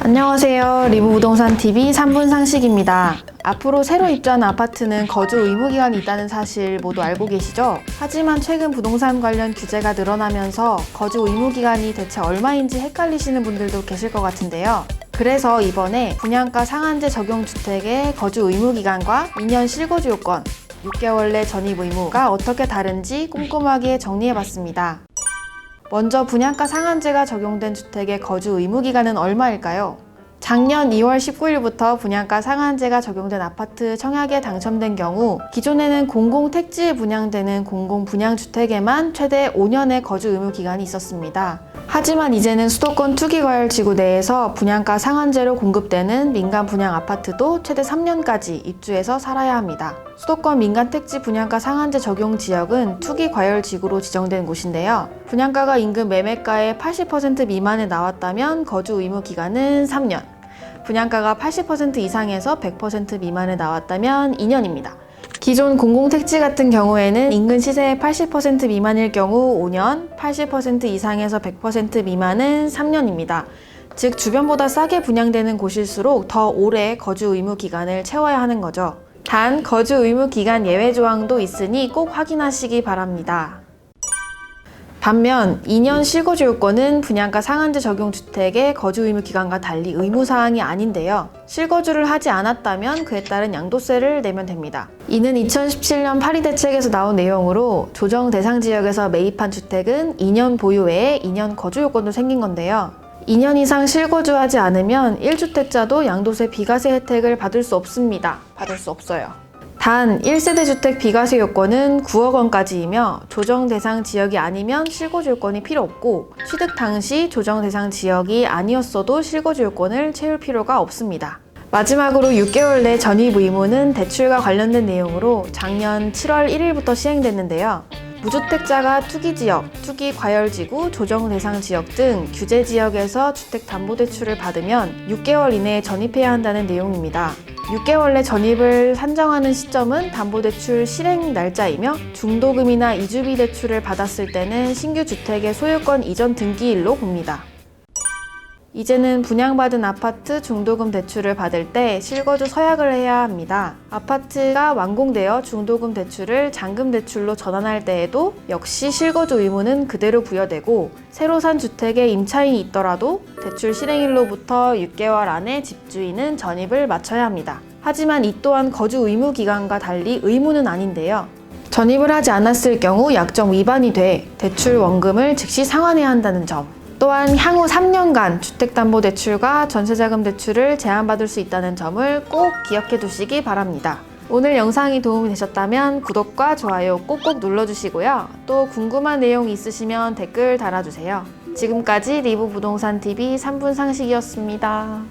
안녕하세요. 리브부동산TV 3분 상식입니다. 앞으로 새로 입주하는 아파트는 거주 의무기간이 있다는 사실 모두 알고 계시죠? 하지만 최근 부동산 관련 규제가 늘어나면서 거주 의무기간이 대체 얼마인지 헷갈리시는 분들도 계실 것 같은데요. 그래서 이번에 분양가 상한제 적용 주택의 거주 의무기간과 2년 실거주 요건, 6개월 내 전입 의무가 어떻게 다른지 꼼꼼하게 정리해봤습니다. 먼저 분양가 상한제가 적용된 주택의 거주 의무기간은 얼마일까요? 작년 2월 19일부터 분양가 상한제가 적용된 아파트 청약에 당첨된 경우 기존에는 공공택지에 분양되는 공공분양주택에만 최대 5년의 거주 의무기간이 있었습니다. 하지만 이제는 수도권 투기과열지구 내에서 분양가 상한제로 공급되는 민간 분양 아파트도 최대 3년까지 입주해서 살아야 합니다. 수도권 민간택지 분양가 상한제 적용 지역은 투기과열지구로 지정된 곳인데요. 분양가가 인근 매매가의 80% 미만에 나왔다면 거주 의무 기간은 3년, 분양가가 80% 이상에서 100% 미만에 나왔다면 2년입니다. 기존 공공택지 같은 경우에는 인근 시세의 80% 미만일 경우 5년, 80% 이상에서 100% 미만은 3년입니다. 즉 주변보다 싸게 분양되는 곳일수록 더 오래 거주 의무 기간을 채워야 하는 거죠. 단 거주 의무 기간 예외 조항도 있으니 꼭 확인하시기 바랍니다. 반면 2년 실거주 요건은 분양가 상한제 적용 주택의 거주 의무 기간과 달리 의무사항이 아닌데요. 실거주를 하지 않았다면 그에 따른 양도세를 내면 됩니다. 이는 2017년 파리 대책에서 나온 내용으로 조정 대상 지역에서 매입한 주택은 2년 보유 외에 2년 거주 요건도 생긴 건데요. 2년 이상 실거주하지 않으면 1주택자도 양도세 비과세 혜택을 받을 수 없습니다. 받을 수 없어요. 단 1세대 주택 비과세 요건은 9억 원까지이며 조정 대상 지역이 아니면 실거주 요건이 필요 없고 취득 당시 조정 대상 지역이 아니었어도 실거주 요건을 채울 필요가 없습니다. 마지막으로 6개월 내 전입 의무는 대출과 관련된 내용으로 작년 7월 1일부터 시행됐는데요. 무주택자가 투기지역, 투기과열지구, 조정대상 지역 등 규제지역에서 주택담보대출을 받으면 6개월 이내에 전입해야 한다는 내용입니다. 6개월 내 전입을 산정하는 시점은 담보대출 실행 날짜이며 중도금이나 이주비 대출을 받았을 때는 신규 주택의 소유권 이전 등기일로 봅니다. 이제는 분양받은 아파트 중도금 대출을 받을 때 실거주 서약을 해야 합니다. 아파트가 완공되어 중도금 대출을 잔금 대출로 전환할 때에도 역시 실거주 의무는 그대로 부여되고 새로 산 주택에 임차인이 있더라도 대출 실행일로부터 6개월 안에 집주인은 전입을 마쳐야 합니다. 하지만 이 또한 거주 의무 기간과 달리 의무는 아닌데요. 전입을 하지 않았을 경우 약정 위반이 돼 대출 원금을 즉시 상환해야 한다는 점. 또한 향후 3년간 주택담보대출과 전세자금 대출을 제한받을 수 있다는 점을 꼭 기억해 두시기 바랍니다. 오늘 영상이 도움이 되셨다면 구독과 좋아요 꼭꼭 눌러주시고요. 또 궁금한 내용이 있으시면 댓글 달아주세요. 지금까지 리브부동산TV 3분 상식이었습니다.